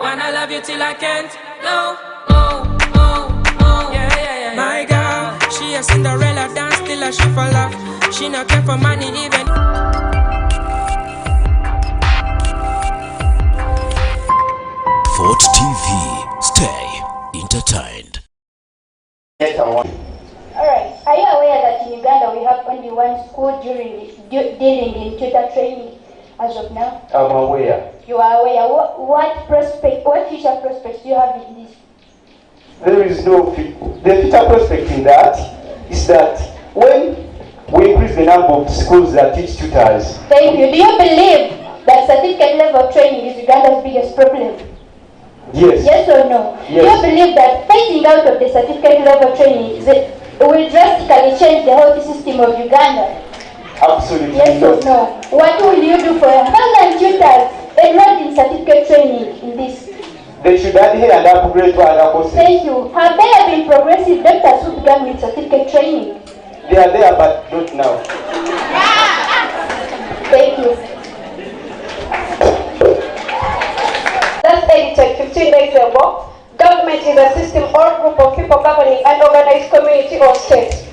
Wanna love you till I can't. No, oh, oh, oh. Yeah, yeah, yeah. My girl, she a Cinderella dance till a she fall off. She not care for money even. Fort TV, stay entertained. Alright, are you aware that in Uganda we have only one school dealing in tutor training as of now? I'm aware. You are aware. What future prospects do you have in this? There is no the future prospect in that is that when we increase the number of schools that teach tutors. Thank you. Do you believe that certificate level training is Uganda's biggest problem? Yes. Yes or no? Yes. Do you believe that phasing out of the certificate level training will drastically change the health system of Uganda? Absolutely. Yes or no? What will you do for 1,000 tutors enrolled in certificate training in this? They should adhere and upgrade to other courses. Thank you. Have there been progressive doctors who began with certificate training? They are there, but not now. Thank you. That's edited 15 days ago. Government is a system or group of people governing an organized community or state.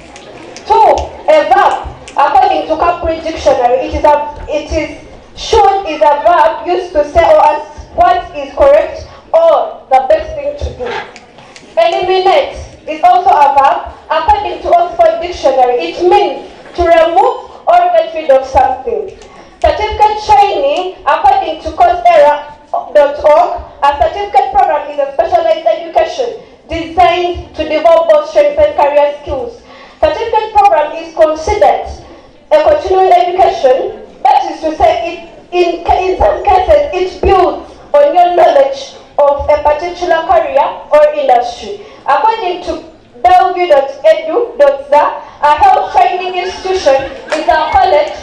2. A verb. According to Cambridge Dictionary, it is should is a verb used to say or ask what is correct or the best thing to do. Eliminate is also a verb. According to Oxford Dictionary, it means to remove or get rid of something. Certificate training, according to coursera.org, a certificate program is a specialized education designed to develop both strengths and career skills. Certificate program is considered a continuing education. That is to say, in some cases, it builds on your knowledge of a particular career or industry. According to bellevue.edu.za, a health training institution is a college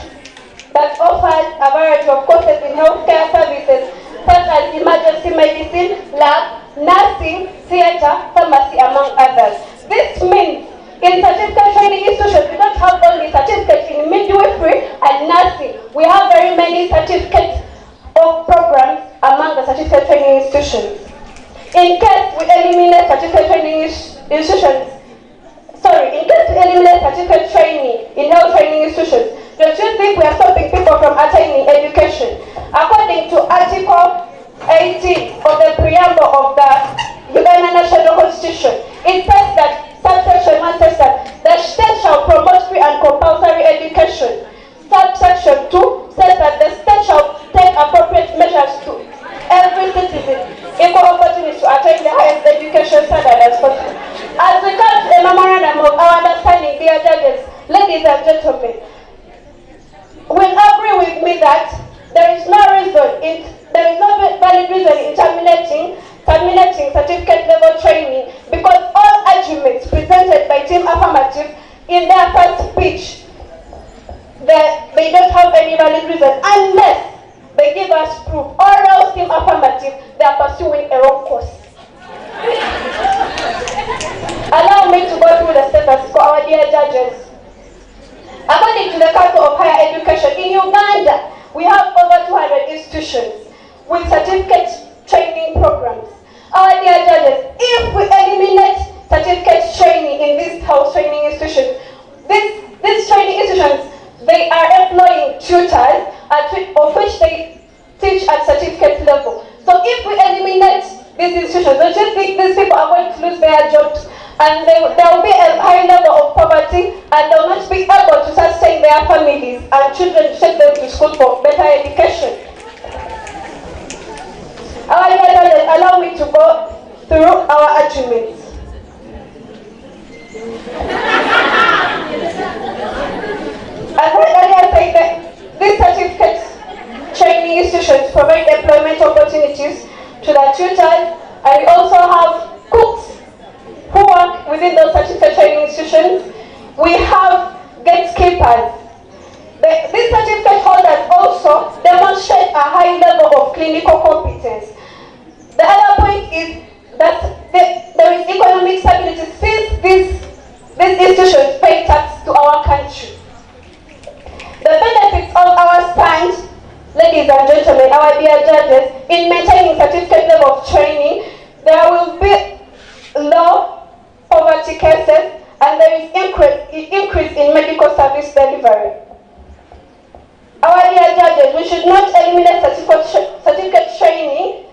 that offers a variety of courses in healthcare services such as emergency medicine, lab, nursing, theatre, pharmacy, among others. This means in certificate training institutions, we don't have only certificates in midwifery and nursing. We have very many certificates of programs among the certificate training institutions. In case we eliminate certificate training certificate training in health training institutions, don't you think we are stopping people from attaining education? According to Article 18 of the preamble of the Uganda National Constitution, it says that subsection 1 says that the state shall promote free and compulsory education. Subsection 2 says that the state shall take appropriate measures to every citizen equal opportunity to attain the highest education standard as possible. As regards the memorandum of our understanding, dear judges, ladies and gentlemen, will agree with me that there is no valid reason in terminating certificate level training, because all arguments presented by Team Affirmative in their first speech, they don't have any valid reason unless they give us proof, or else Team Affirmative, they are pursuing a wrong course. Allow me to go through the status for our dear judges. According to the Council of Higher Education, in Uganda, we have over 200 institutions with certificate training programs. Our dear judges, if we eliminate certificate training in these house training institutions, these training institutions, they are employing tutors of which they teach at certificate level. So if we eliminate these institutions, don't you think these people are going to lose their jobs? And there will be a high level of poverty, and they will not be able to sustain their families and children, take them to school for better education. Our dear judges, allow me to go through our arguments. As I earlier said, these certificate training institutions provide employment opportunities to the tutors, and we also have cooks who work within those certificate training institutions. We have gatekeepers. These certificate holders also demonstrate a high level of clinical competence. The other point is that there is economic stability since these institutions pay tax to our country. The benefits of our stand ladies and gentlemen, our dear judges, in maintaining certificate level of training, there will be low poverty cases and there is increase in medical service delivery. Our dear judges, we should not eliminate certificate training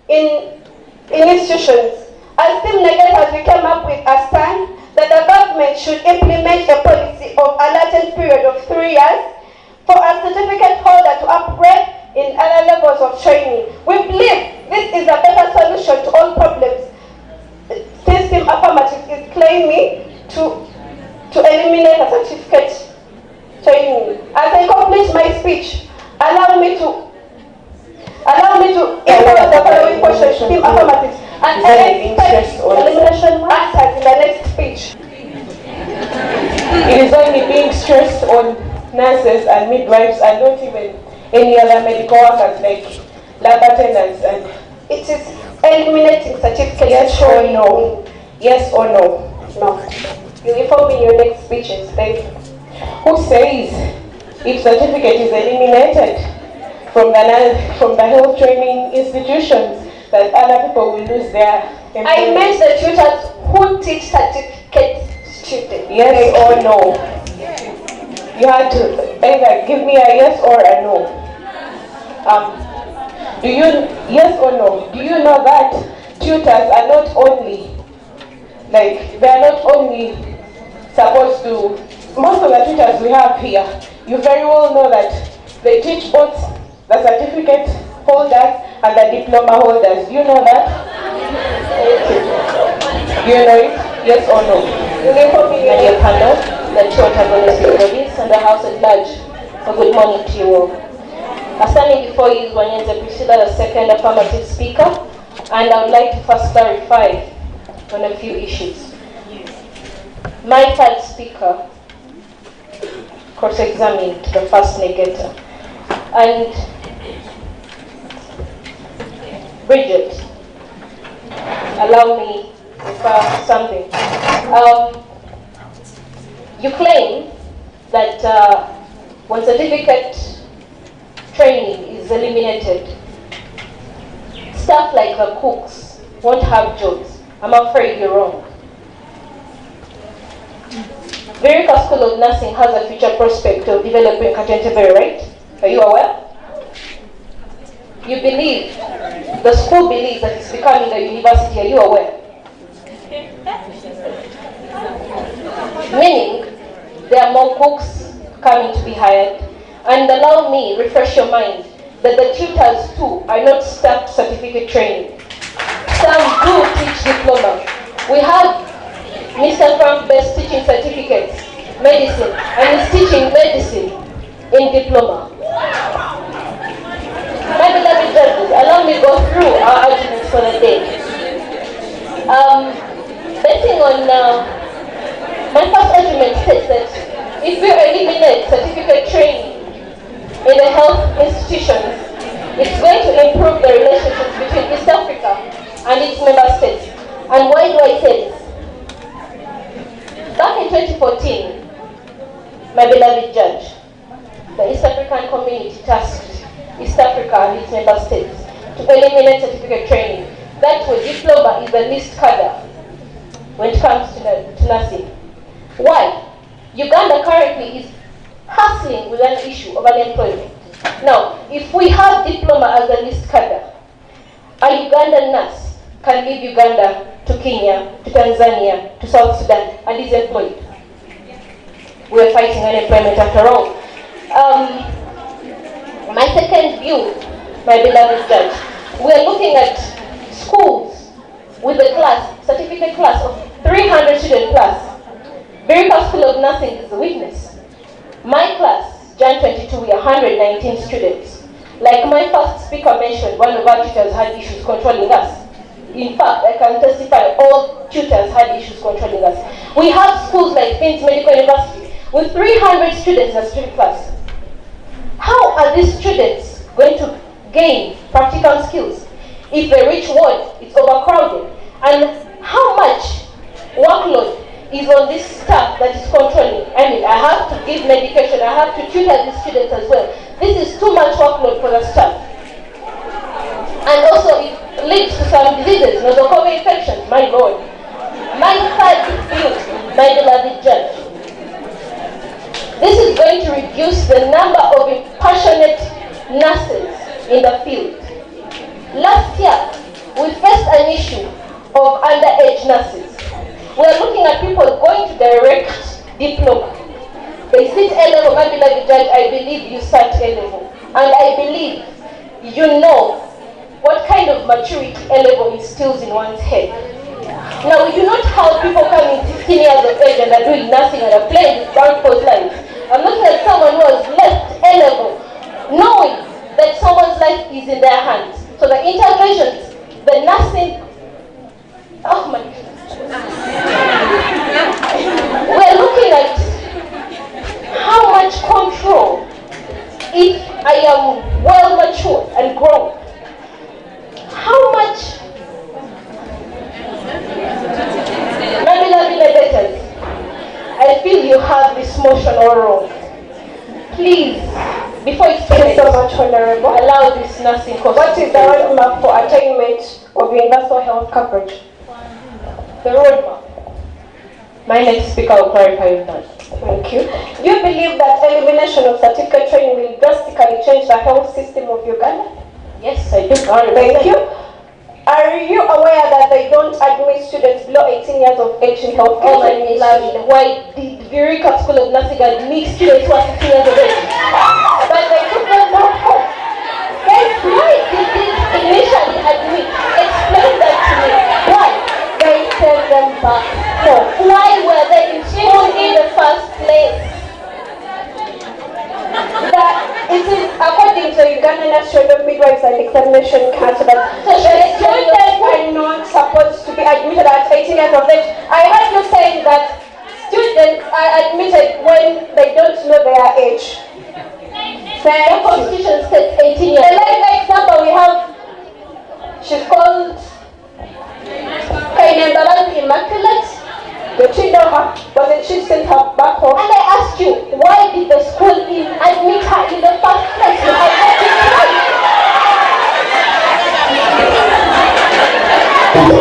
in institutions. As Team Negators, we came up with a stand that the government should implement a policy of a latent period of 3 years for a certificate holder to upgrade in other levels of training. We believe this is a better solution to all problems. Since Team Affirmative is claiming to eliminate a certificate training. As I complete my speech, allow me to answer the following questions to Team Affirmative and expect elimination answers in the next speech. It is only being stressed on nurses and midwives and not even any other medical workers like lab attendants. And it is eliminating certificate yes training. or no? Yes or no? No. You inform me in your next speeches. Thank you. Who says if certificate is eliminated from the health training institutions that other people will lose their employment? I meant the tutors who teach certificate students. Yes or no? You had to either give me a yes or a no. Yes or no? Do you know that tutors are not only supposed to, most of the tutors we have here, you very well know that they teach both the certificate holders and the diploma holders. Do you know that? Do you know it? Yes or no? You inform me in your Panel, the two antagonistic bodies and the House at large. A good morning to you all. Standing before you is Wanyenze Priscilla, the second affirmative speaker, and I would like to first clarify on a few issues. My third speaker cross-examined the first negator, and Bridget, allow me to refer something. You claim that when certificate training is eliminated, staff like the cooks won't have jobs. I'm afraid you're wrong. Virika School of Nursing has a future prospect of developing Katentebere, right? Are you aware? You believe, the school believes that it's becoming a university. Are you aware? Meaning, there are more cooks coming to be hired. And allow me refresh your mind that the tutors too are not staff certificate training. Some do teach diploma. We have Mr. Frank Best teaching certificates, medicine, and he's teaching medicine in diploma. My beloved judges, allow me to go through our arguments for the day. Basing on my first argument states that if we eliminate certificate training in the health institutions, it's going to improve the relationships between East Africa and its member states. And why do I say this? Back in 2014, my beloved judge, the East African community tasked East Africa and its member states to eliminate certificate training. That's where diploma is the least cadre when it comes to nursing. Why? Uganda currently is hustling with an issue of unemployment. Now, if we have diploma as the least cadre, a Ugandan nurse can leave Uganda to Kenya, to Tanzania, to South Sudan, and is employed. We are fighting unemployment after all. My second view, my beloved judge, we are looking at schools with a class, certificate class of 300 student plus. Virika School of Nursing is the witness. My class, Jan 22, we are 119 students. Like my first speaker mentioned, one of our tutors had issues controlling us. In fact, I can testify all tutors had issues controlling us. We have schools like Finn's Medical University with 300 students in a student class. How are these students going to gain practical skills if the rich ward is overcrowded? And how much workload is on this staff that is controlling. I mean, I have to give medication, I have to tutor the students as well. This is too much workload for the staff. And also it leads to some diseases, nosocomial infections, my lord. My third view, my beloved judge. This is going to reduce the number of passionate nurses in the field. Last year, we faced an issue of underage nurses. We are looking at people going to direct diploma. They sit A-level, my beloved judge, I believe you sat A-level. And I believe you know what kind of maturity A-level instills in one's head. Now, we do not have people coming 16 years of age and are doing nothing and are playing with brown people's lives. I'm looking at someone who has left A-level knowing that someone's life is in their hands. So the interventions, the nursing, oh my goodness. We're looking at how much control, if I am well matured and grown, how much, my beloved legislators, I feel you have this motional role. Please, before it's Thank you so much, Honorable. allow this nursing course. What is the roadmap for attainment of universal health coverage? The roadmap. My next speaker will clarify with that. Thank you. Do you believe that elimination of certificate training will drastically change the health system of Uganda? Yes, I do. Thank you. Are you aware that they don't admit students below 18 years of age in health Oh my beloved, why did Virika School of Nursing admit students who are 16 years of age? But they took them back home. Why did they initially admit? Explain that to me. Why? They sent them back home. Why were they in school in the first place? That it is according to Uganda National Midwives and Examination Council that the students were not supposed to be admitted at 18 years of age. I heard you saying that students are admitted when they don't know their age. The Constitution says 18 years. The latest example we have, she's called Kainendalan Immaculate. The children wasn't she sent her back home? And I asked you, why did the school admit her in the first place? You had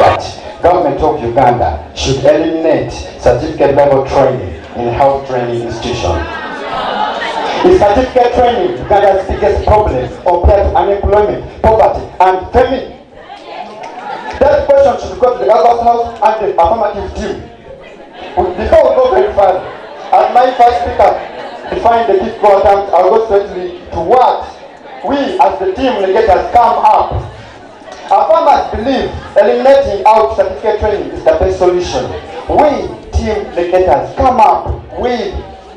But government of Uganda should eliminate certificate level training in health training institutions. Is certificate training Uganda's biggest problem compared to unemployment, poverty, and famine? That question should go to the August House and the affirmative team. Before we go very far, as my first speaker defined the difficult attempt, I'll go straightly to what we as the team negators come up. Our farmers believe eliminating out certificate training is the best solution. We team negators come up with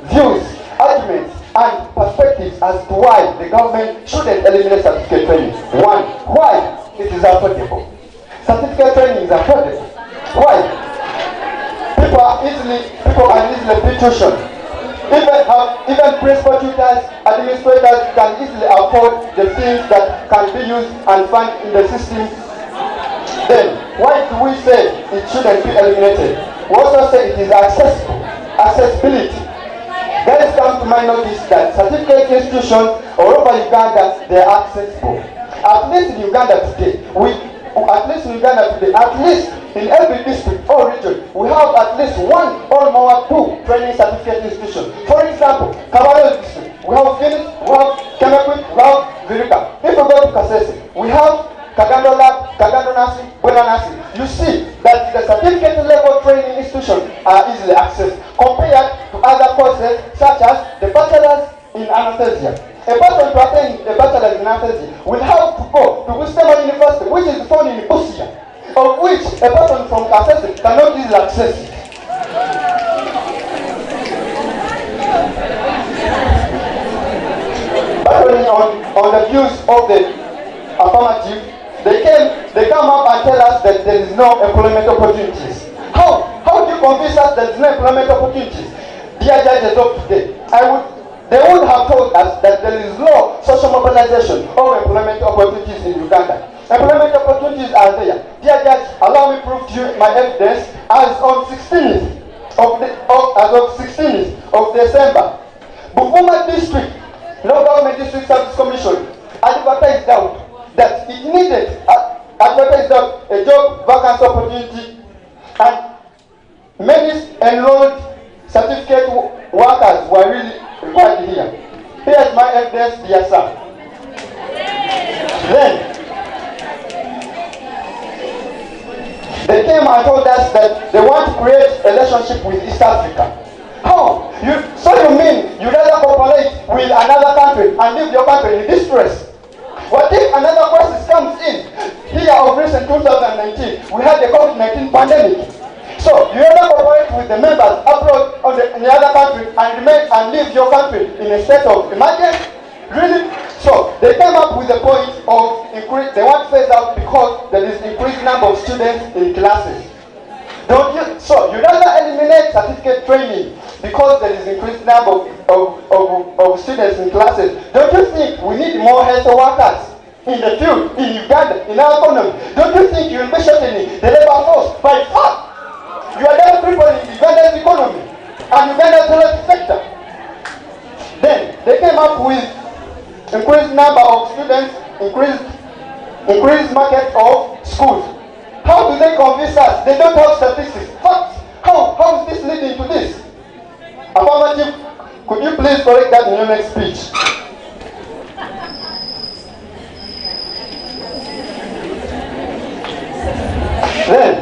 views, arguments, and perspectives as to why the government shouldn't eliminate certificate training. One, why it is affordable. Certificate training is affordable. Why? People can easily pay tuition. Even principal tutors, administrators can easily afford the things that can be used and fund in the system. Then, why do we say it shouldn't be eliminated? We also say it is accessible. Accessibility. Guys come to my notice that certificate institutions all over Uganda, they are accessible. At least in Uganda today, at least in every district or region, we have at least one or more two training certificate institutions. For example, Kabayo district, we have Phoenix, we have Kemekwit, we have Virika. If we go to Kasese, we have Kagando Lab, Kagando Nasi, Buena Nasi. You see that the certificate level training institutions are easily accessed compared to other courses such as the bachelor's in anesthesia. A person to attend a bachelor's in anesthesia will have to go to Wisdom University, which is found in Busia, of which a person from Kasese cannot easily access it. But on the views of the affirmative, they come up and tell us that there is no employment opportunities. How do you convince us there is no employment opportunities? Dear judges of today, they would have told us that there is no social mobilization of employment opportunities in Uganda. Employment opportunities are there. Dear judge, allow me to prove to you my evidence as on 16th as of 16th of December, Buvuma District, Local Government District Service Commission advertised out that it needed advertised out a job vacancy opportunity, and many enrolled certificate workers were really required here. Here's my evidence, dear sir. Then they came and told us that they want to create a relationship with East Africa. How? So you mean you rather cooperate with another country and leave your country in distress? What if another crisis comes in? Here of recent 2019, we had the COVID-19 pandemic. So you rather cooperate with the members abroad in the other country and leave your country in a state of emergency? Really? So they came up with the point of increase. They want to phase out because there is increased number of students in classes. So you rather eliminate certificate training because there is increased number of students in classes. Don't you think we need more health workers in the field, in Uganda, in our economy? Don't you think you will be shortening the labor force by far? You are there people in Uganda's economy and Uganda's health sector. Then they came up with increased number of students, increased market of schools. How do they convince us? They don't have statistics. Facts. How is this leading to this? Affirmative, could you please correct that in your next speech? Then,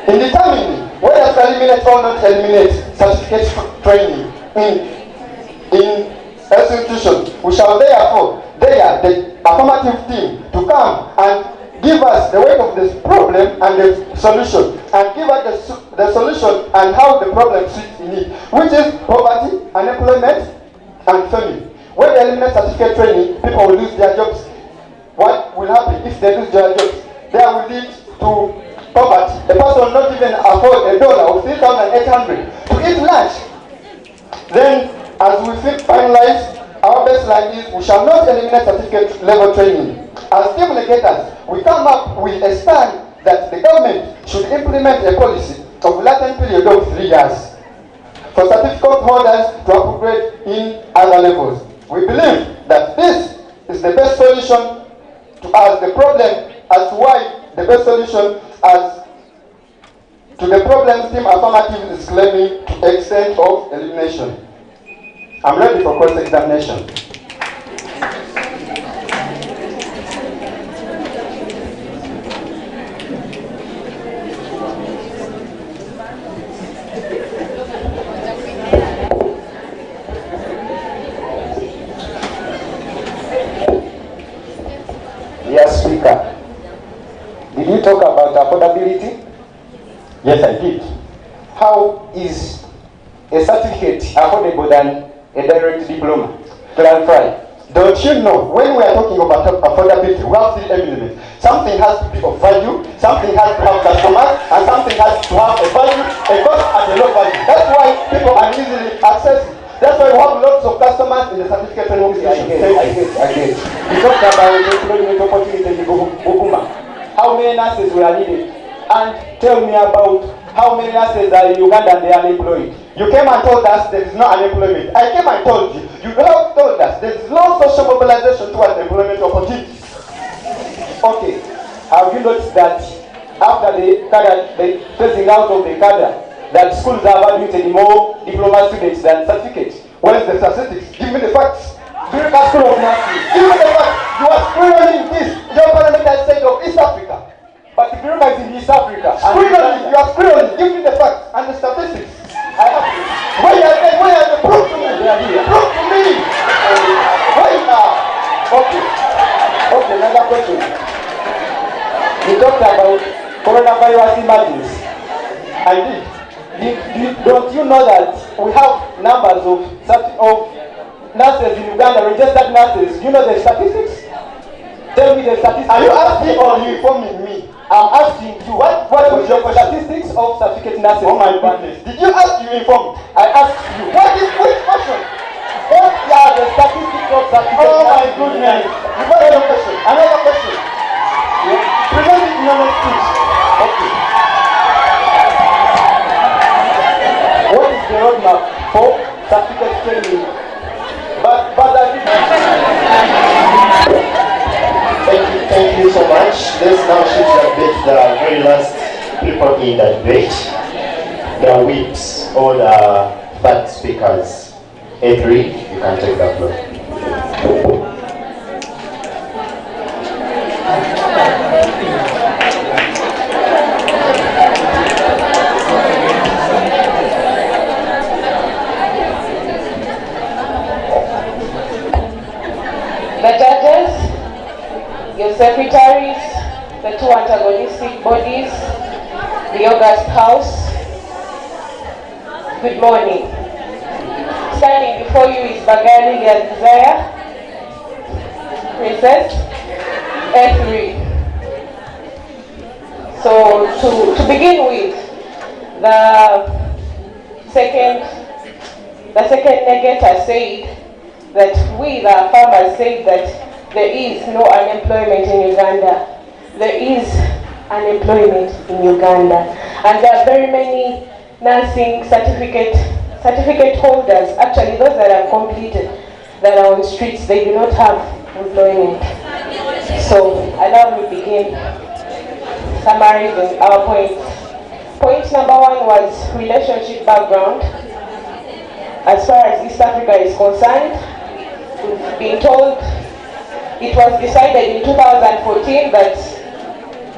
in determining whether to eliminate or not eliminate certificate training in institutions, we shall therefore dare the affirmative team to come and give us the weight of this problem and the solution, and give us the solution and how the problem sits in it, which is poverty, unemployment, and famine. When they eliminate certificate training, people will lose their jobs. What will happen if they lose their jobs? They will lead to poverty. A person will not even afford $1 or 3,800 to eat lunch. Then, as we finalize, our baseline is we shall not eliminate certificate level training. As stimulators, we come up with a stand that the government should implement a policy of a latent period of 3 years for certificate holders to upgrade in other levels. We believe that this is the best solution to as the problem as to why the best solution as to the problem team affirmative is claiming to extent of elimination. I'm ready for cross-examination. Yes, Speaker. Did you talk about affordability? Yes, I did. How is a certificate affordable than a direct diploma? Clarify. Don't you know, when we are talking about affordability, we have 3 elements. Something has to be of value, something has to have customers, and something has to have a value, a cost, and a low value. That's why people are easily accessible. That's why we have lots of customers in the certificate training institution. I get. You talked about employment opportunities in Bukuma. How many nurses were needed? And tell me about how many nurses are in Uganda and they are unemployed. You came and told us there is no unemployment. I came and told you. You have told us there is no social mobilization towards employment opportunities. Okay. Have you noticed that after the phasing out of the cadre, that schools have admitted more diploma students than certificates? What is the statistics? Give me the facts. Virika School of Nursing. Give me the facts. You are screening this. Your parliamentary state of East Africa. But Virika is in East Africa. Screening. You are screening. Give me the facts and the statistics. I have to. Where are they? Prove to me. They are here. Prove to me. Where you are? Okay, another question. You talked about coronavirus emergency. I did. Don't you know that we have numbers of nurses in Uganda, registered nurses? Do you know the statistics? Tell me the statistics. Are you asking or are you informing me? I'm asking you. What was your statistics of certificate nurses? Oh my goodness. Did you ask? You informed? I asked you. Which question? What are the statistics of certificate nurses? Oh my goodness. You got another question. Another question. Yeah. Present it in your next speech. Okay. for certificate training. But Thank you so much. Let's now shift a bit the very last people in the debate, the whips or the third speakers. A3, you can take the floor. The judges, your secretaries, the two antagonistic bodies, the August House, good morning. Standing before you is Bagali Desire, Princess, F3. So to begin with, the second negator said that we, the farmers, said that there is no unemployment in Uganda. There is unemployment in Uganda. And there are very many nursing certificate holders, actually those that are completed, that are on streets, they do not have employment. So allow me to begin summarizing our points. Point number one was relationship background. As far as East Africa is concerned, we've been told it was decided in 2014 that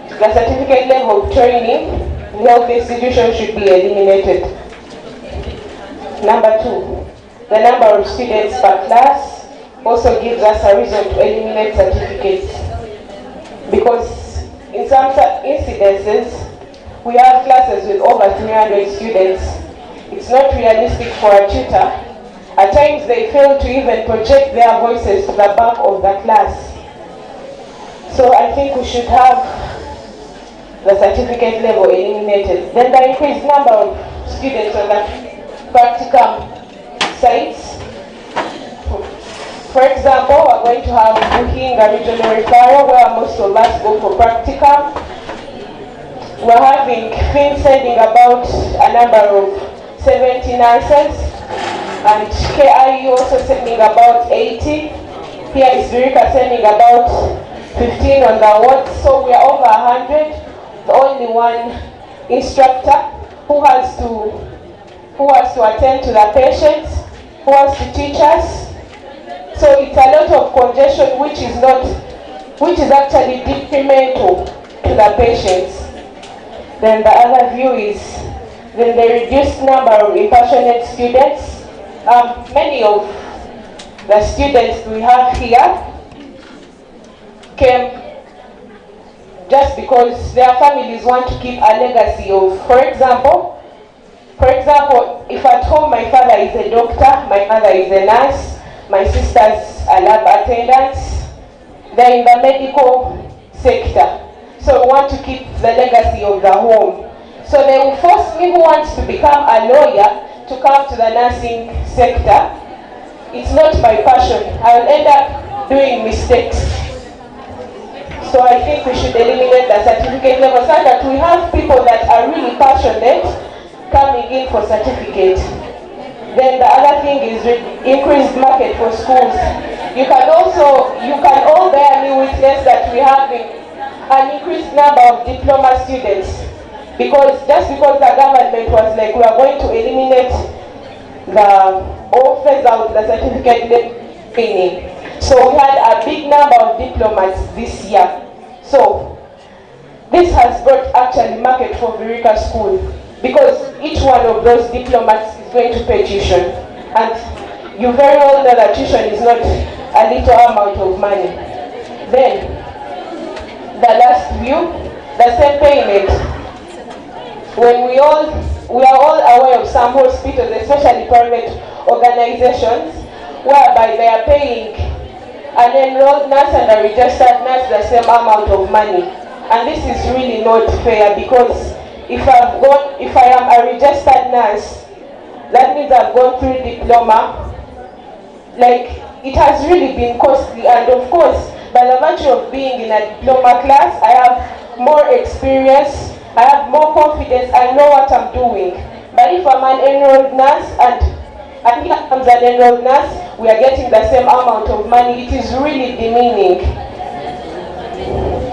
the certificate level of training in health institutions should be eliminated. Number two, the number of students per class also gives us a reason to eliminate certificates, because in some incidences we have classes with over 300 students. It's not realistic for a tutor. At times they fail to even project their voices to the back of the class. So I think we should have the certificate level eliminated. Then the increased number of students on the practicum sites. For example, we're going to have Buhinga regional referral where most of us go for practicum. We're having Finn sending about a number of 70 nurses, and KIU also sending about 80. Here is Virika sending about 15 on the ward, so we are over 100. The only one instructor who has to attend to the patients, who has to teach us. So it's a lot of congestion which is actually detrimental to the patients. Then the other view is the reduced number of impassionate students. Many of the students we have here came just because their families want to keep a legacy of, for example, if at home my father is a doctor, my mother is a nurse, my sisters are lab attendants, they're in the medical sector. So we want to keep the legacy of the home. So they will force me, who wants to become a lawyer, to come to the nursing sector. It's not my passion. I will end up doing mistakes. So I think we should eliminate the certificate level so that we have people that are really passionate coming in for certificate. Then the other thing is increased market for schools. You can all bear me witness that we have an increased number of diploma students, because the government was like, we are going to eliminate or phase out the certificate training. So we had a big number of diplomas this year. So this has brought actually market for Virika school, because each one of those diplomas is going to pay tuition. And you very well know that tuition is not a little amount of money. Then the last view, the same payment. When we are all aware of some hospitals, especially private organizations, whereby they are paying an enrolled nurse and a registered nurse the same amount of money. And this is really not fair, because if I am a registered nurse, that means I've gone through diploma. Like, it has really been costly, and of course, by the virtue of being in a diploma class, I have more experience, I have more confidence, I know what I'm doing. But if I'm an enrolled nurse and and here comes an enrolled nurse, we are getting the same amount of money. It is really demeaning.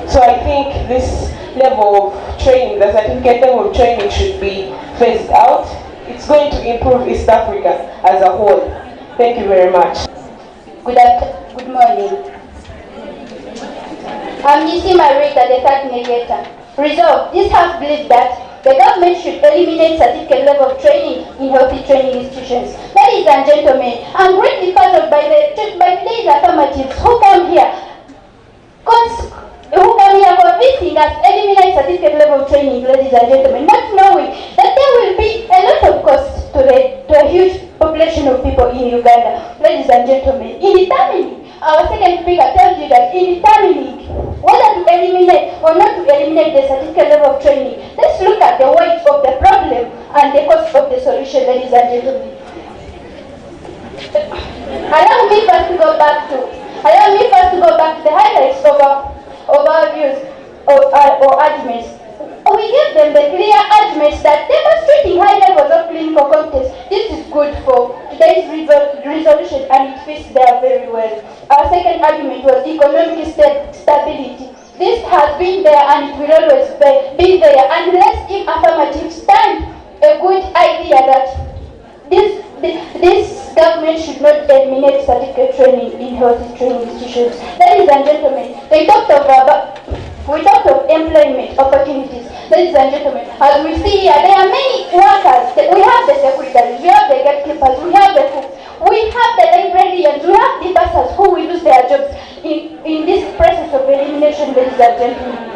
So I think this level of training, the certificate level of training, should be phased out. It's going to improve East Africa as a whole. Thank you very much. Good morning. I'm DC Virika, the third negator. Resolve, this House believes that the government should eliminate certificate level of training in healthy training institutions. Ladies and gentlemen, I'm greatly puzzled by today's affirmatives who come here convincing us eliminate certificate level training, ladies and gentlemen, not knowing that there will be a lot of cost to a huge population of people in Uganda. Ladies and gentlemen, in determining, our second speaker tells you that in determining whether to eliminate or not to eliminate the certificate level of training, let's look at the weight of the problem and the cost of the solution, ladies and gentlemen. Allow me first to go back to the highlights of our views or arguments. We give them the clear arguments that demonstrating high levels of clinical competence, this is good for today's resolution and it fits there very well. Our second argument was economic stability. This has been there and it will always be there, unless if affirmative stand a good idea that this government should not eliminate certificate training in health training institutions. Ladies and gentlemen, we talked of employment opportunities. Ladies and gentlemen, as we see here, there are many workers. We have the secretaries, we have the gatekeepers, we have the cooks, we have the librarians, we have the bussers who will lose their jobs in this process of elimination, ladies and gentlemen.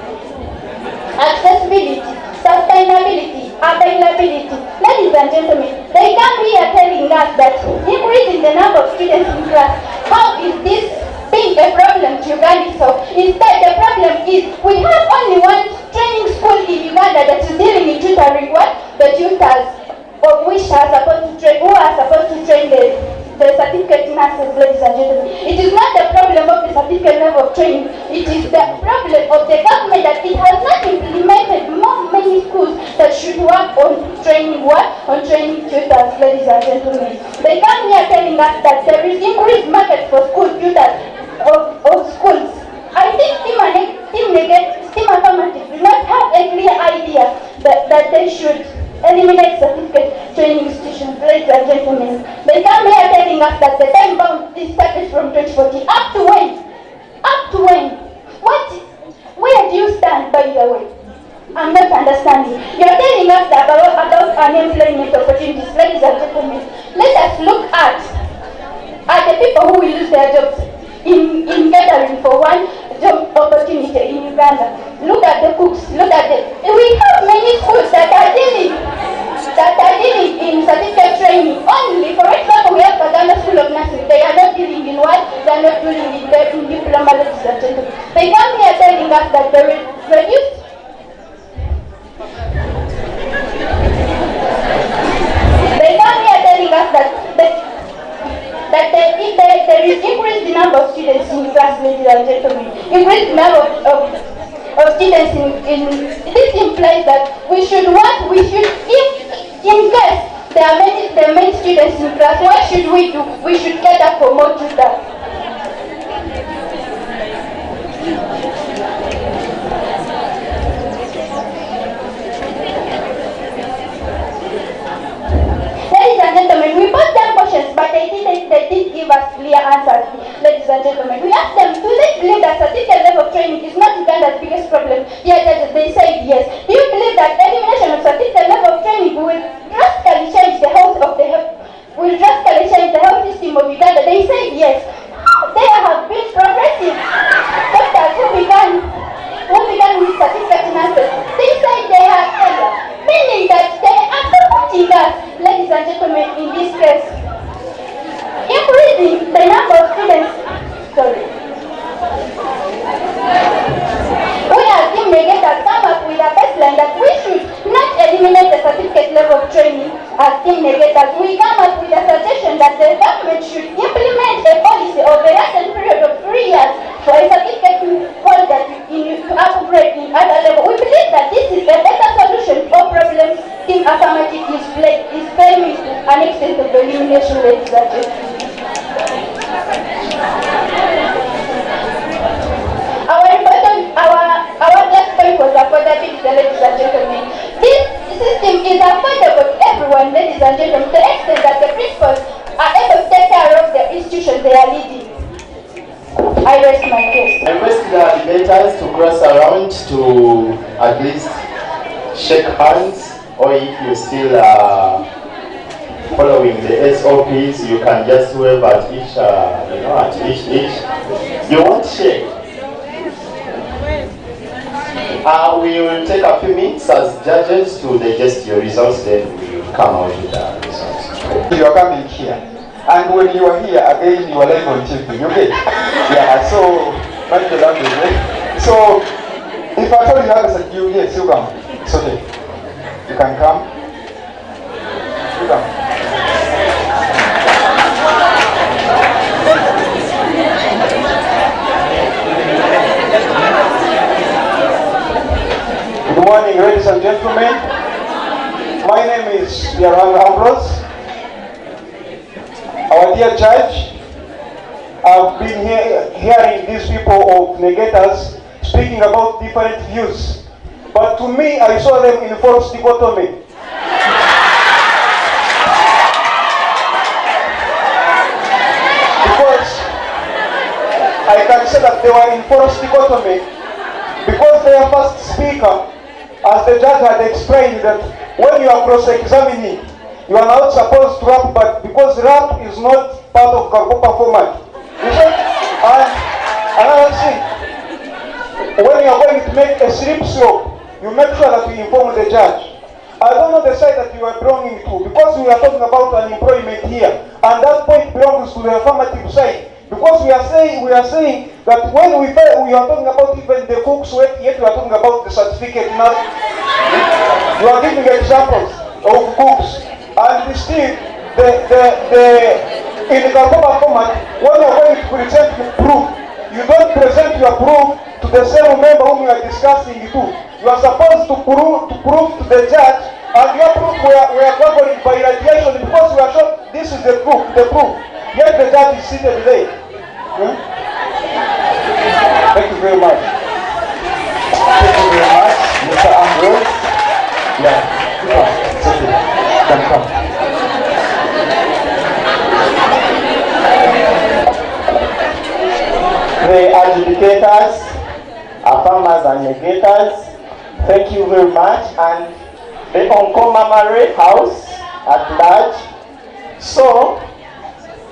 Accessibility, sustainability, availability. Ladies and gentlemen, they come here telling us that increasing the number of students in class, how is this being a problem to Uganda? So instead the problem is we have only one training school in Uganda that is dealing in tutoring what the tutors who are supposed to train the certificate nurses, ladies and gentlemen. It is not the problem of the certificate level of training, it is the problem of the government that it has not implemented many schools that should work on training tutors, ladies and gentlemen. They come here telling us that there is increased market for school tutors of schools. I think STEM affirmative do not have a clear idea that they should eliminate certificate training institutions, ladies and gentlemen. They come here telling us that the time bound is started from 2014. Up to when? Up to when? Where do you stand, by the way? I'm not understanding. You're telling us about unemployment opportunities, ladies and gentlemen. Let us look at the people who will lose their jobs in catering for one job opportunity in Uganda. Look at the cooks, we have many schools that are dealing in certificate training only. For example, we have Uganda School of Nursing. They are not dealing in what? They are not dealing in diploma, ladies and gentlemen. They come here telling us that there is reduced if there is increased number of students in class, ladies and gentlemen, increased number of students this implies that if in case there are many students in class, what should we do? We should cater for more tutors. Ladies and gentlemen, we posed them questions, but they didn't give us clear answers. Ladies and gentlemen, we asked them, do they believe that certificate level of training is not Uganda's biggest problem? Yes, they said yes. Do you believe that elimination of certificate level of training will drastically change the health system of Uganda? They said yes. There have been progressive doctors who began with certificate nurses. They say they have failure, meaning that they are supporting us, ladies and gentlemen, in this case. Increasing the number of students, we as team negators come up with a baseline that we should not the elimination, ladies and gentlemen. Our last point was affordability, ladies and gentlemen. This system is affordable to everyone, ladies and gentlemen, to the extent that the principals are able to take care of the institutions they are leading. I rest my case. I request the debaters to cross around to at least shake hands, or if you still following the SOPs, you can just wave at each, at each. You won't shake. We will take a few minutes as judges to digest your results, then we will come out with the results. You are coming here, and when you are here again, you are live on TV. You get? Yeah. So, mind the language, right? So, if I told you how to say you, yes, you come. It's okay. You can come. You come. Good morning, ladies and gentlemen. My name is Yaran Ambrose. Our dear judge, I've been hearing these people of negators speaking about different views. But to me, I saw them in false dichotomy. Because I can say that they were in false dichotomy because their first speaker, as the judge had explained, that when you are cross-examining, you are not supposed to rap, but because rap is not part of Karkopa format. You see? And another thing, when you are going to make a slip slope, you make sure that you inform the judge. I don't know the side that you are belonging to, because we are talking about unemployment here, and that point belongs to the affirmative side. Because we are saying that when we are talking about even the cooks, yet we are talking about the certificate. Not, you are giving examples of cooks, and still in the Karkopa format, when you are going to present your proof, you don't present your proof to the same member whom you are discussing it to. You are supposed to prove to the judge, and your proof we are governing by radiation, because we are sure this is the proof. Yet the judge is seated there. Thank you very much. Thank you very much, Mr. Ambrose. Yeah, it's okay. Come. The adjudicators, affirmers and negators, thank you very much, and the Onkomamare House at large. So,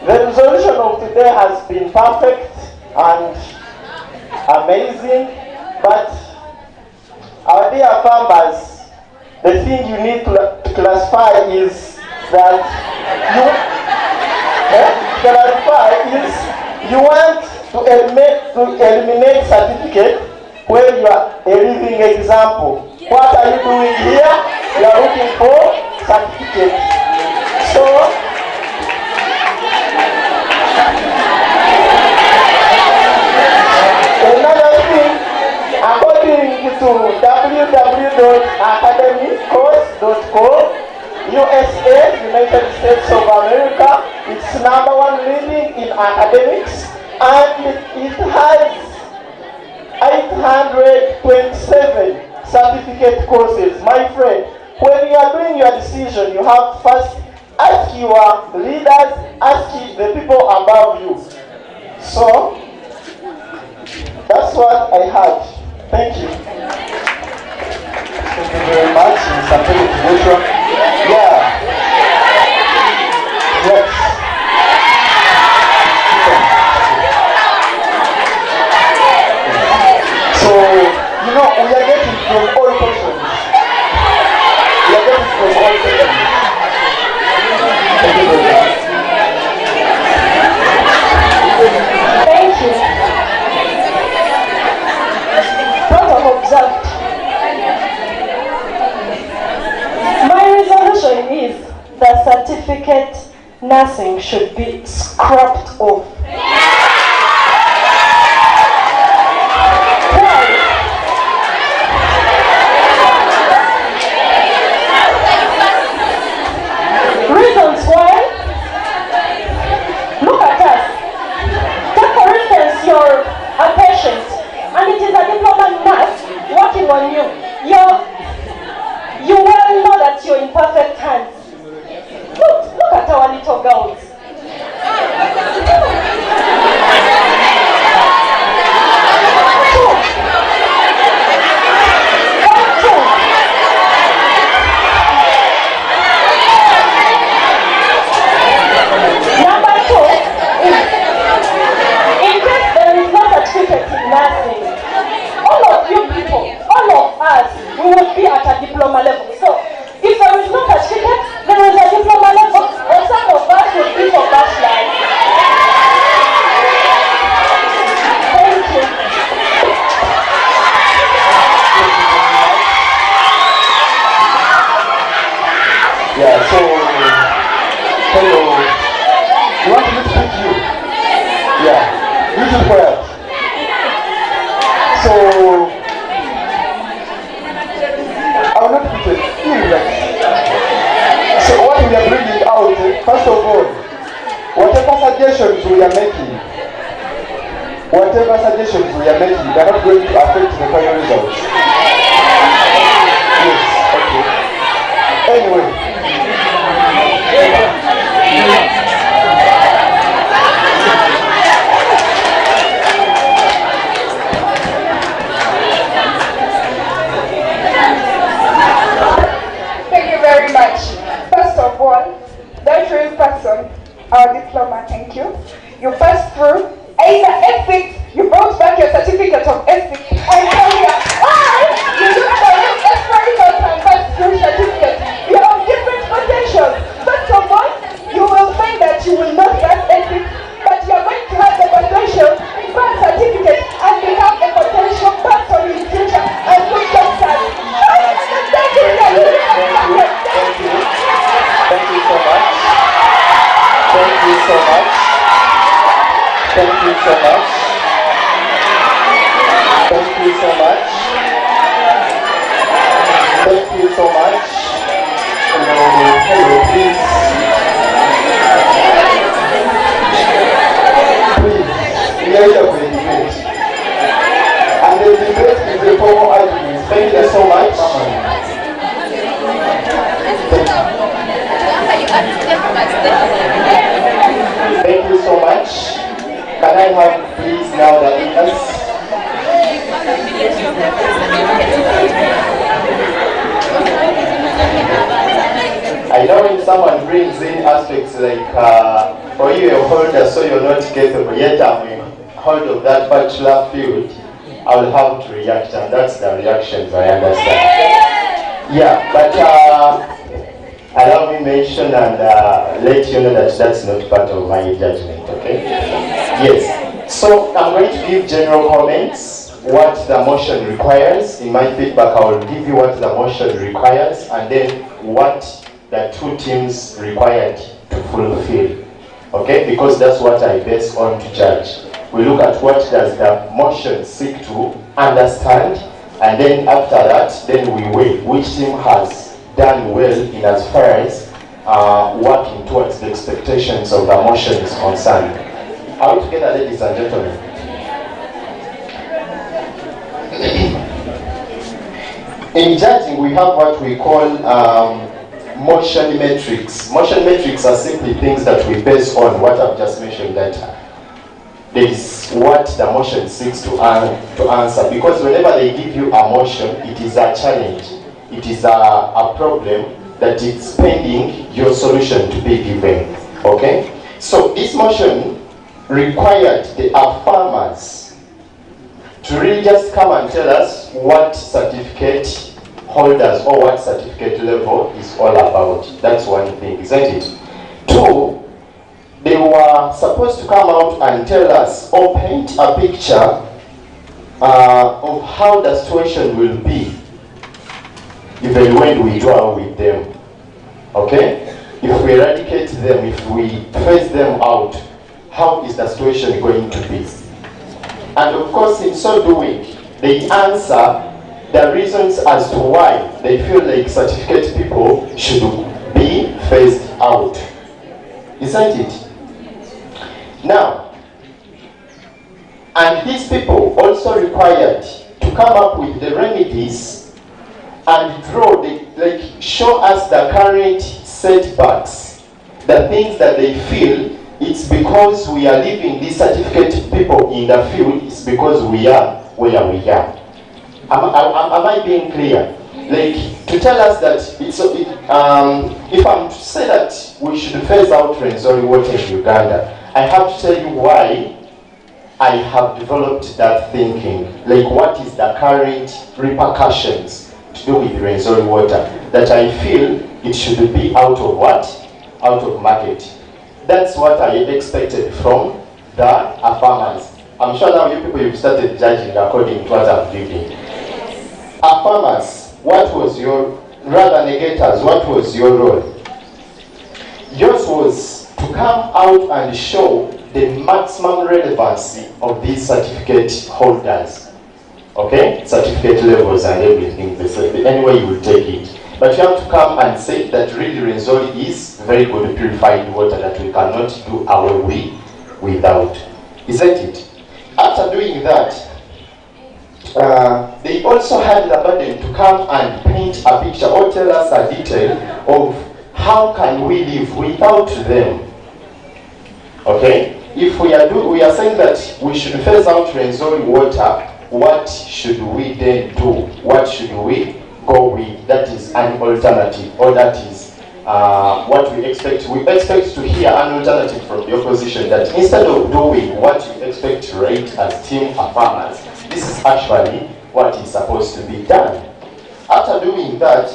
the resolution of today has been perfect and amazing, but our dear farmers, the thing you need to classify is that you want to eliminate certificate where you are a living example. What are you doing here? You are looking for certificate. So, another thing, according to www.academycourse.com, USA, United States of America, it's #1 leading in academics, and it has 827 certificate courses. My friend, when you are doing your decision, you have to first ask your leaders, ask the people above you. So, that's what I had. Thank you. Thank you very much, Mr. Joshua. Yeah. Yes. So, we are getting from all persons. We are getting from all persons. Thank you very much. Thank you. Protocol observed. My resolution is that certificate nursing should be scrapped off. Why? Reasons why? you well know that you're in perfect hands. Look at our little girls. Number two, in case there is no certificate in nursing, all of you people, all of us, we will be at a diploma level. So, if there is no certificate, there is a diploma level, or some of us will be for bachelor. Thank you. Yeah, so, hello. You want me to speak to you? Yeah, you should quiet. So, I will not put it in that. So what we are bringing out, first of all, whatever suggestions we are making, they are not going to affect the final results. Yes, okay. Anyway. Thank you very much. First of all, that real person, our diploma, thank you. You passed through either ethics, you brought back your certificate of ethics, and career. You look for an experimental and pass through certificate. You have different potentials. First of all, you will find that you will not pass ethics, but you are going to have the potential to pass certificate and become a potential person in the future and good doctor. Thank you so much. Thank you so much. Thank you so much. Thank you so much. Thank you so much. Hello, please. Please, we are here for the debate. And the debate is a formal argument. Thank you so much. Thank you so much. Can I have please now the leaders? I know when someone brings in aspects like, for you a holder so you're not capable, yet I'm in hold of that particular field, I will have to react, and that's the reactions I understand. Yeah, but allow me mention and let you know that that's not part of my judgment, okay? Yes. So I'm going to give general comments, what the motion requires. In my feedback, I will give you what the motion requires and then what the two teams required to fulfill, okay? Because that's what I base on to judge. We look at what does the motion seek to understand, and then after that, then we weigh which team has done well in as far as working towards the expectations of the motion is concerned. Are we together, ladies and gentlemen? In judging, we have what we call motion metrics. Motion metrics are simply things that we base on what I've just mentioned, that there is what the motion seeks to answer. Because whenever they give you a motion, it is a challenge. It is a problem that it's pending your solution to be given. Okay? So this motion required the affirmers to really just come and tell us what certificate holders or what certificate level is all about. That's one thing, isn't it? Two, they were supposed to come out and tell us or paint a picture of how the situation will be even when we dwell with them. Okay? If we eradicate them, if we phase them out, how is the situation going to be? And of course, in so doing, they answer the reasons as to why they feel like certificate people should be phased out. Isn't it? Now, and these people also required to come up with the remedies and draw, show us the current setbacks, the things that they feel. It's because we are leaving these certificate people in the field. It's because we are where we are. Am I being clear? Like, to tell us that if I'm to say that we should phase out Rwenzori water in Uganda, I have to tell you why I have developed that thinking. Like, what is the current repercussions to do with Rwenzori water that I feel it should be out of what? Out of market. That's what I expected from the farmers. I'm sure now you people, you've started judging according to what I'm giving. Farmers, what was your, rather negators, what was your role? Yours was to come out and show the maximum relevancy of these certificate holders. Okay? Certificate levels and everything. Anyway you will take it. But you have to come and say that really Rwenzori is very good purified water that we cannot do away without. Isn't it? After doing that, they also had the burden to come and paint a picture or tell us a detail of how can we live without them. Okay? If we are saying that we should phase out Rwenzori water, what should we then do? What should we go with? That is an alternative, or that is what we expect. We expect to hear an alternative from the opposition, that instead of doing what you expect to rate as team farmers, this is actually what is supposed to be done. After doing that,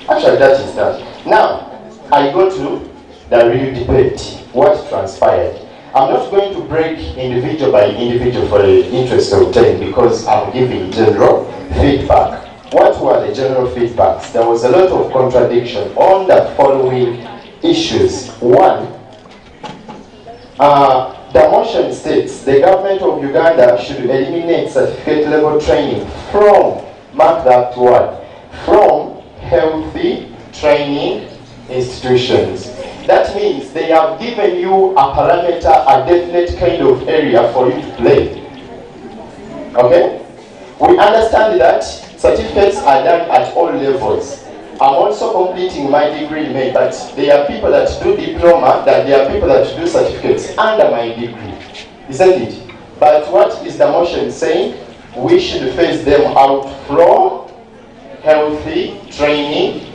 actually that is that. Now, I go to the real debate, what transpired. I'm not going to break individual by individual for the interest of time, because I'm giving general feedback. What were the general feedbacks? There was a lot of contradiction on the following issues. One, the motion states the government of Uganda should eliminate certificate level training from, mark that word, from healthy training institutions. That means they have given you a parameter, a definite kind of area for you to play. Okay? We understand that certificates are done at all levels. I'm also completing my degree in May, but there are people that do diploma, that there are people that do certificates under my degree. Isn't it? But what is the motion saying? We should phase them out from healthy training.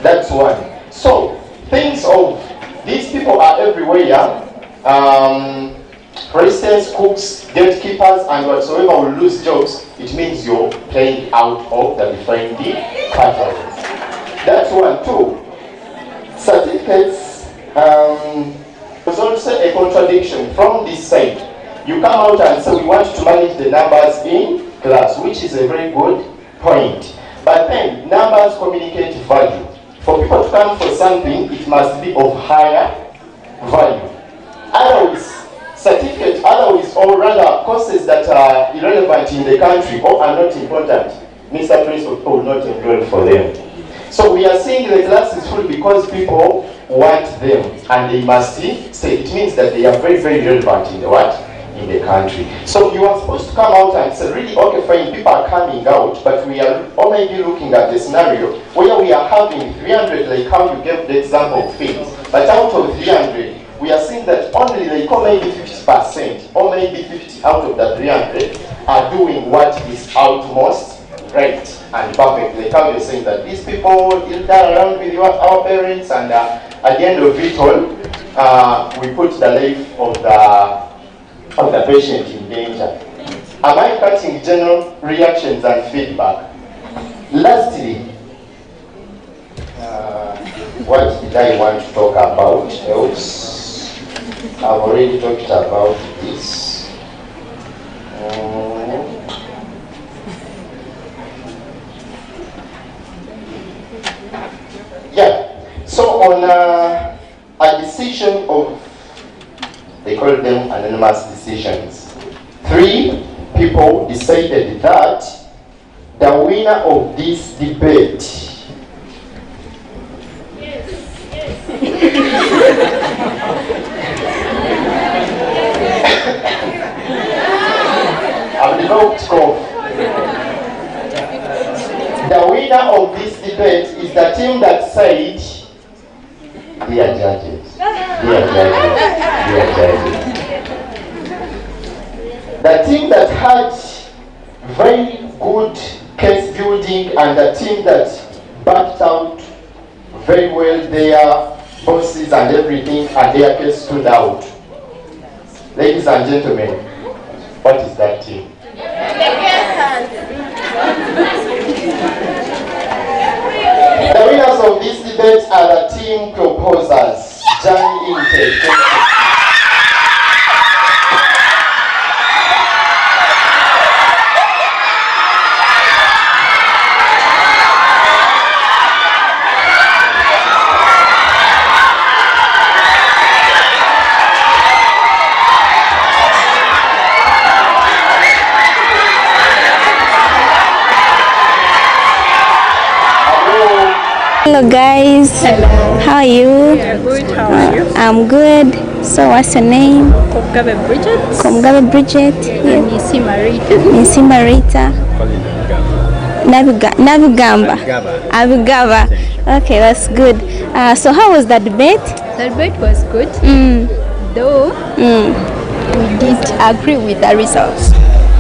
That's one. So, things of, these people are everywhere. For instance, cooks, gatekeepers, and whatsoever will lose jobs. It means you're playing out of the defined categories. That's one. Two, certificates. There's also a contradiction from this side. You come out and say we want to manage the numbers in class, which is a very good point. But then numbers communicate value. For people to come for something, it must be of higher value. Otherwise, certificates, otherwise, or rather courses that are irrelevant in the country or are not important, Mr. Principal will not enroll for them. So we are seeing the class is full because people want them, and they must stay. It means that they are very, very relevant in the what? In the country. So you are supposed to come out and say, really, okay, fine, people are coming out, but we are or maybe looking at the scenario where we are having 300, like how you gave the example of things, but out of 300, we are seeing that only like or maybe 50% or maybe 50 out of the 300 are doing what is outmost right and perfect. Like how you're saying that these people live around with our parents, and at the end of it all, we put the life of the patient in danger. Am I cutting general reactions and feedback? Lastly, what did I want to talk about else? I've already talked about this. Yeah, so on a decision of, they call them anonymous decisions, 3 people decided that the winner of this debate I've knocked off. The winner of this debate is the team that said, dear judges, dear judges, dear judges. The team that had very good case building and the team that backed out very well their bosses and everything and their case stood out. Ladies and gentlemen, what is that team? The winners of this debate are the team proposers. Johnny Intake. Hello guys. Hello. How are you? Yeah, good. How are you? I'm good. So what's your name? Komgabe Bridget. Komgabe Bridget. Yeah. Nisi Marita. Nisi Marita. Navugamba. Abugaba. Okay, that's good. So how was that debate? The debate was good. Though we didn't agree with the results.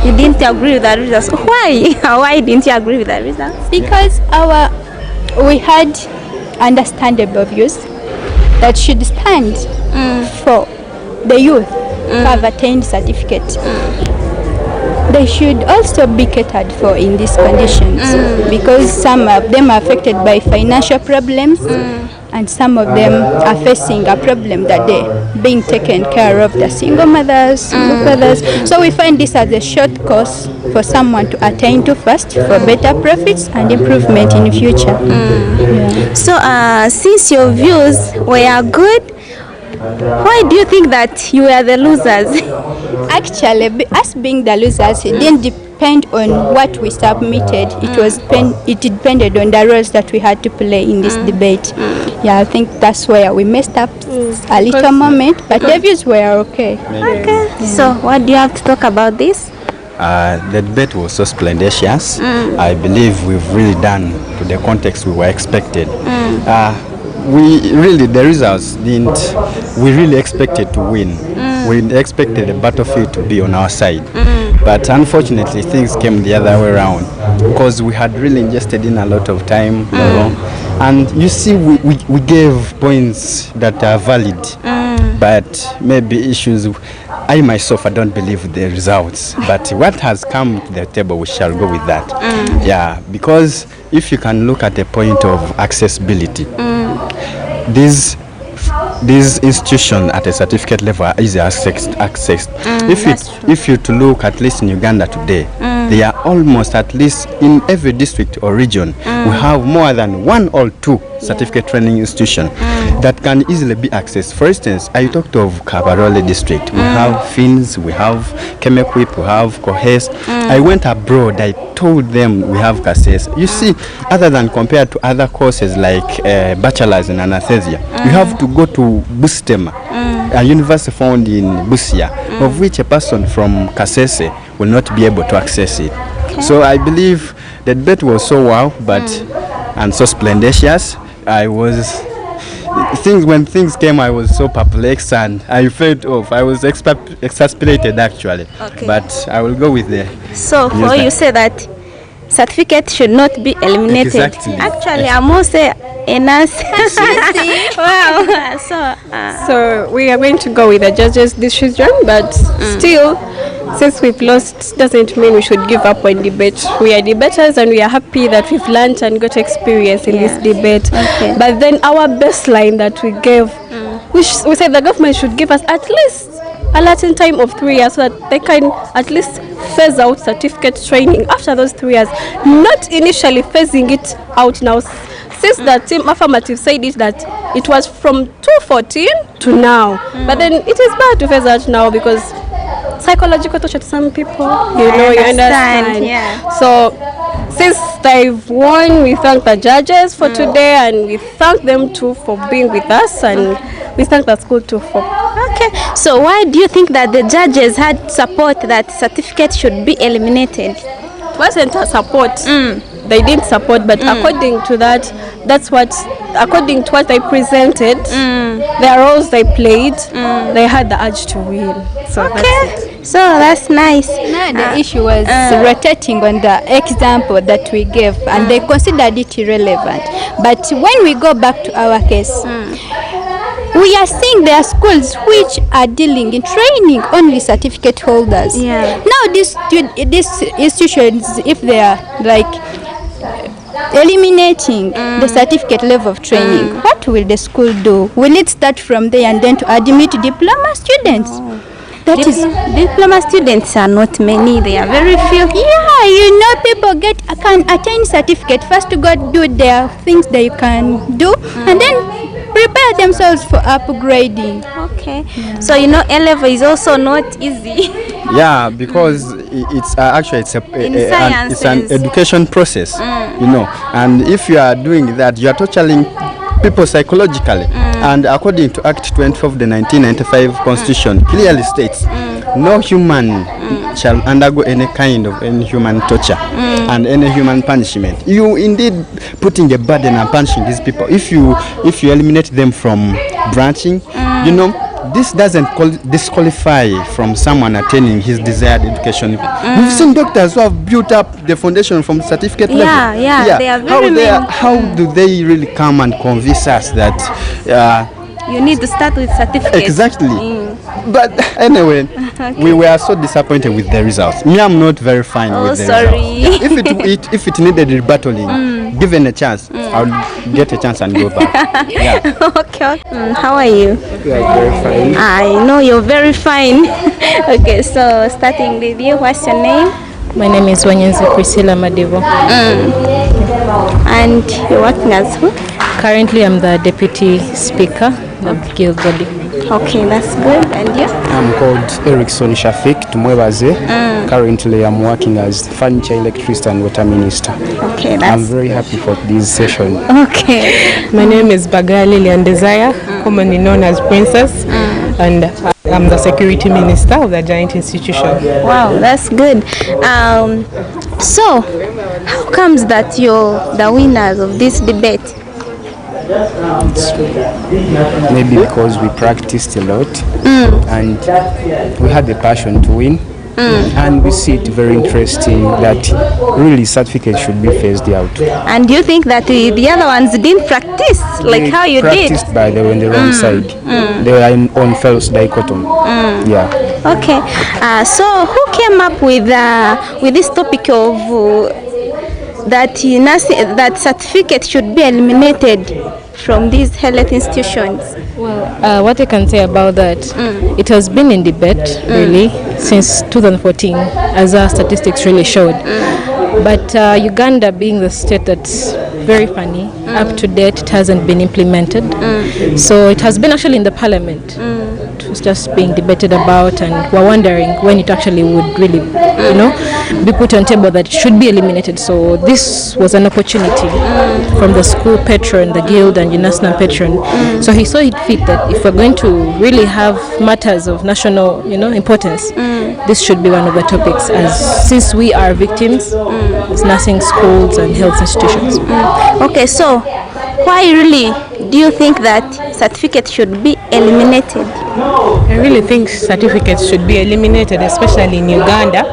You didn't agree with the results. Why? Why didn't you agree with the results? Because we had understandable views that should stand for the youth who have attained certificate. They should also be catered for in these conditions because some of them are affected by financial problems and some of them are facing a problem that they're being taken care of, the single mothers, single fathers. So we find this as a short course for someone to attain to first for better profits and improvement in the future. Yeah. So since your views were good, why do you think that you were the losers? Actually, us being the losers, it didn't depend on what we submitted. It depended on the roles that we had to play in this debate. Yeah, I think that's where we messed up a little moment, but the views were okay. Okay. So what do you have to talk about this? The debate was so splendid. I believe we've really done to the context we were expected. The results didn't. We really expected to win. We expected the battlefield to be on our side, but unfortunately things came the other way around because we had really invested in a lot of time, and you see, we gave points that are valid, but maybe issues. I myself, I don't believe the results, but what has come to the table, we shall go with that. Yeah, because if you can look at the point of accessibility, this institution at a certificate level are easy accessed. If you to look at least in Uganda today, they are almost at least in every district or region. We have more than one or two certificate training institutions that can easily be accessed. For instance, I talked of Kabarole district. We have Finns, we have Kemekwip, we have Kohes. I went abroad, I told them we have Kasses. You see, other than compared to other courses like bachelor's in anesthesia, you have to go to Bustema, a university found in Busia, of which a person from Kasese will not be able to access it. Okay. So I believe the debate was so wow, and so splendacious. When things came, I was so perplexed and I felt off. I was exasperated actually. Okay. But I will go with the. So for you say that certificate should not be eliminated. Exactly. Actually, I must say enough. Wow. So we are going to go with the judges' decision, but still, since we've lost, doesn't mean we should give up on debate. We are debaters and we are happy that we've learned and got experience in this debate. Okay. But then our baseline that we gave, we said the government should give us at least a latent time of 3 years so that they can at least phase out certificate training after those 3 years, not initially phasing it out now. Since the team affirmative said it that it was from 2014 to now, but then it is bad to phase out now because psychological torture to some people, you understand. Yeah. So since they've won, we thank the judges for today and we thank them too for being with us and we thank the school too for Okay, so why do you think that the judges had support that certificate should be eliminated? It wasn't a support. They didn't support, but according to that, according to what they presented, their roles they played, they had the urge to win. So Okay, that's it. so that's nice. No, the issue was rotating on the example that we gave, and they considered it irrelevant. But when we go back to our case, we are seeing there are schools which are dealing in training only certificate holders. Yeah. Now these institutions, if they are like eliminating the certificate level of training, what will the school do? Will it start from there and then to admit diploma students? That is, Diploma students are not many, they are very few. yeah, you know, people can attain certificate first to go do their things they can do, and then prepare themselves for upgrading. Okay, so you know A-level is also not easy. Yeah, because it's actually it's an sciences. education process, you know. And if you are doing that, you are torturing people psychologically. And according to Act 20 of the 1995 Constitution, clearly states no human shall undergo any kind of inhuman torture and any human punishment. You indeed putting a burden and punishing these people. If you eliminate them from branching, you know, this doesn't disqualify from someone attaining his desired education. We've seen doctors who have built up the foundation from certificate level. Yeah, they are very many. How do they really come and convince us that You need to start with certificate. exactly? But anyway, we were so disappointed with the results. Me, I'm not very fine with the sorry. results. If it needed rebattling, given a chance, I would get a chance and go back. Yeah. Okay. How are you? Yeah, very fine. I know you're very fine. Okay, so starting with you, what's your name? My name is Wanyenzi Priscilla Madivo. And you're working as who? Currently, I'm the Deputy Speaker of Guild Body. Okay, that's good. And you? I'm called Erickson Shafik Tumwebaze. Currently, I'm working as Furniture, Electricity and Water Minister. Okay, I'm very happy for this session. Okay. My name is Bagaya Lilian Desire, commonly known as Princess, and I'm the Security Minister of the Giant Institution. Wow, that's good. So, how comes that you're the winners of this debate? Maybe because we practiced a lot and we had the passion to win. And we see it very interesting that really certificates should be phased out. And do you think that the other ones didn't practice like They how you did? practiced, but they were on the wrong side. They were on false dichotomy. Yeah. Okay. So who came up with this topic of that certificate should be eliminated from these health institutions? Well, what I can say about that, it has been in debate really since 2014, as our statistics really showed. But Uganda being the state that's very funny, up to date, it hasn't been implemented. So it has been actually in the parliament. It was just being debated about, and we're wondering when it actually would really, be put on table that it should be eliminated. So this was an opportunity from the school patron, the guild, and the national patron. So he saw it fit that if we're going to really have matters of national, importance, this should be one of the topics. As since we are victims, as nursing schools and health institutions. Okay, so why really do you think that certificate should be eliminated? I really think certificates should be eliminated, especially in Uganda.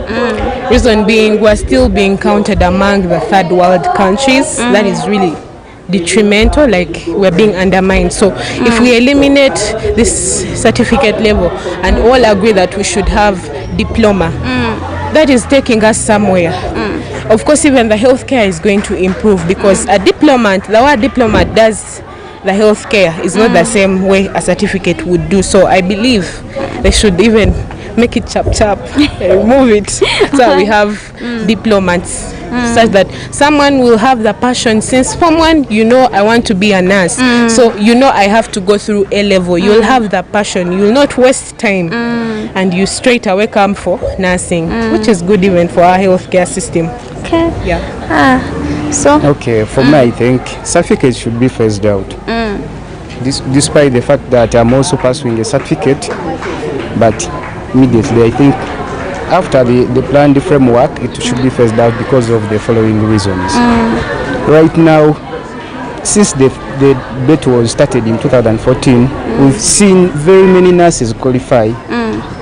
Reason being, we're still being counted among the third world countries. That is really detrimental, like we're being undermined. So if we eliminate this certificate level and all agree that we should have diploma, that is taking us somewhere. Of course, even the healthcare is going to improve, because a diplomat, the word diplomat does the healthcare is not the same way a certificate would do. So I believe they should even make it chap remove it, so we have diplomats, such that someone will have the passion. Since Form 1, I want to be a nurse, so I have to go through A level. You'll have the passion, you'll not waste time, and you straight away come for nursing, which is good even for our healthcare system. Okay. Yeah. So Okay, for me, I think certificates should be phased out. despite the fact that I'm also pursuing a certificate. But immediately, I think after the planned framework, it should be phased out because of the following reasons. Right now, since the debate was started in 2014, we've seen very many nurses qualify.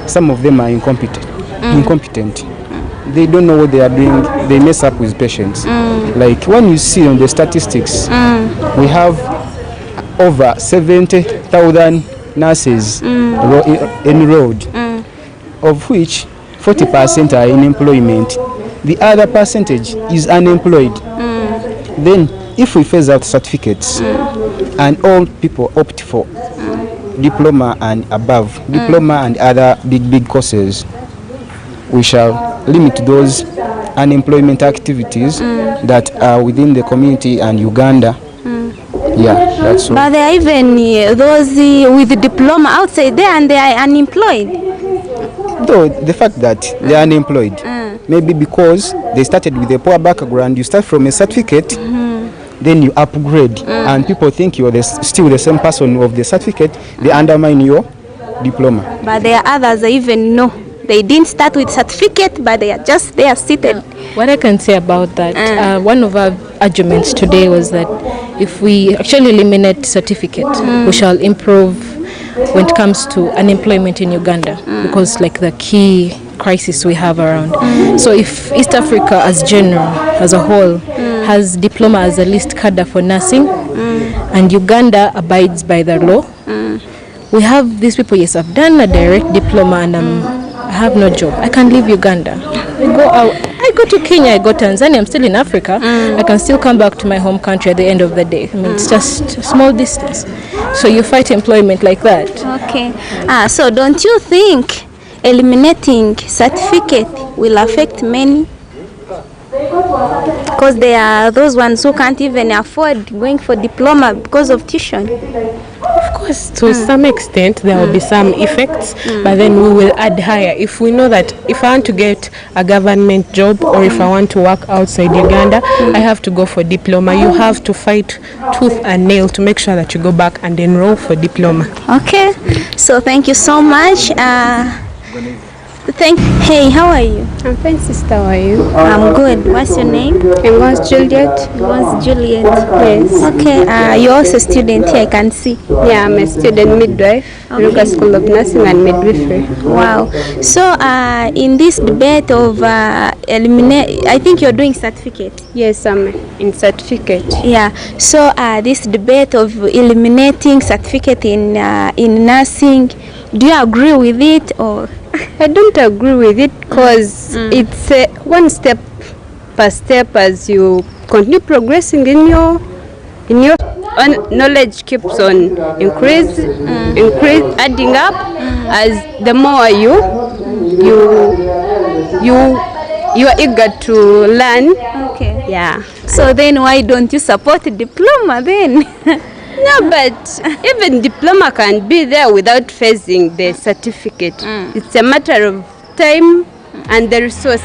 Some of them are incompetent. They don't know what they are doing. They mess up with patients. Like when you see on the statistics, we have over 70,000 nurses enrolled, of which 40% are in employment. The other percentage is unemployed. Then if we phase out certificates and all people opt for diploma and above, diploma and other big courses, we shall limit those unemployment activities that are within the community and Uganda. Yeah, that's all. But there are even those with diploma outside there and they are unemployed. Though the fact that they are unemployed, maybe because they started with a poor background, you start from a certificate, then you upgrade, and people think you're still the same person of the certificate, they undermine your diploma. But there are others that even know. They didn't start with certificate, but they are just there seated. What I can say about that, one of our arguments today was that if we actually eliminate certificate, we shall improve when it comes to unemployment in Uganda, because like the key crisis we have around. So if East Africa as general, as a whole, has diploma as the least cadre for nursing, and Uganda abides by the law, we have these people, yes, I've done a direct diploma and I have no job. I can leave Uganda. I go to Kenya, I go to Tanzania, I'm still in Africa. I can still come back to my home country at the end of the day. I mean, it's just a small distance. So you fight employment like that. Okay. So don't you think eliminating certificate will affect many? Because there are those ones who can't even afford going for diploma because of tuition. Of course, to some extent there will be some effects, but then we will add higher. If we know that if I want to get a government job or if I want to work outside Uganda, I have to go for diploma. You have to fight tooth and nail to make sure that you go back and enroll for diploma. Okay, so thank you so much. Hey, how are you? I'm fine, sister. How are you? I'm good. What's your name? I'm once Juliet. Once Juliet. Yes. Okay. You're also a student here, I can see. Yeah, I'm a student midwife, Virika School of Nursing and Midwifery. Wow. So, in this debate of eliminate, I think you're doing certificate. Yes, I'm in certificate. Yeah. So, this debate of eliminating certificate in nursing, do you agree with it or? I don't agree with it because it's one step per step as you continue progressing in your knowledge keeps on increase, adding up as the more you are eager to learn. Okay. Yeah. So then why don't you support diploma then? No, but even diploma can be there without phasing the certificate. It's a matter of time and the resources.